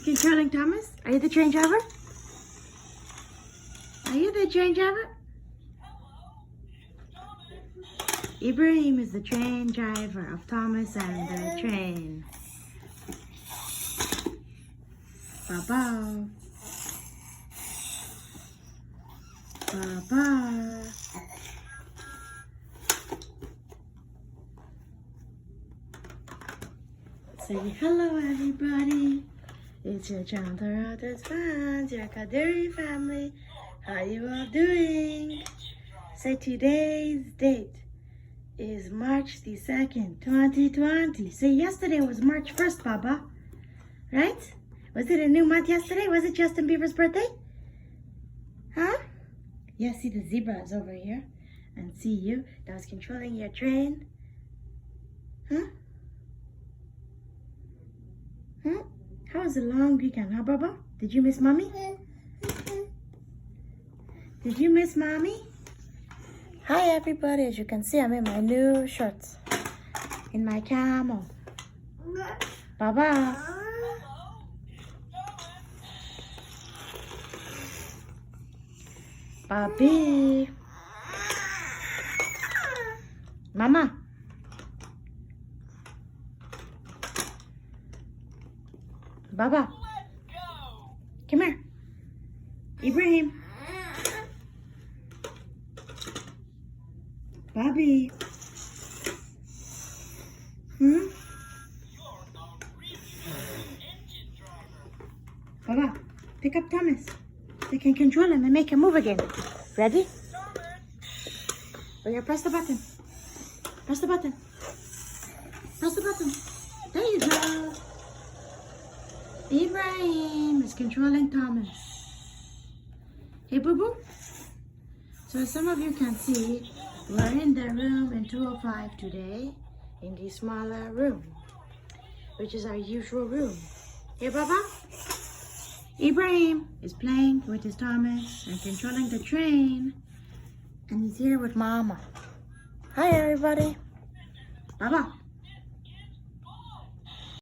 controlling Thomas? Are you the train driver? Are you the train driver? Ibrahim is the train driver of Thomas and the train. Baba. Baba. Say hello, everybody. It's your Jonathan Rothers fans, your Kadiri family. How you all doing? Say today's date is March the 2nd, 2020. Say yesterday was March 1st, Baba. Right? Was it a new month yesterday? Was it Justin Bieber's birthday? Huh? Yeah, see the zebra is over here. And see you that was controlling your train. Huh? Huh? How was the long weekend, huh, Baba? Did you miss Mommy? Did you miss Mommy? Hi, everybody. As you can see, I'm in my new shorts. In my camel. Baba. Bobby. Mama. Baba. Come here. Ibrahim. Bobby. Baba, pick up Thomas. They can control him and make him move again. Ready? We're gonna press the button. Press the button. Press the button. There you go. Ibrahim is controlling Thomas. Hey, boo-boo. So as some of you can see, we're in the room in 205 today, in the smaller room, which is our usual room. Hey, Baba? Ibrahim is playing with his Thomas and controlling the train, and he's here with Mama. Hi, everybody. Baba.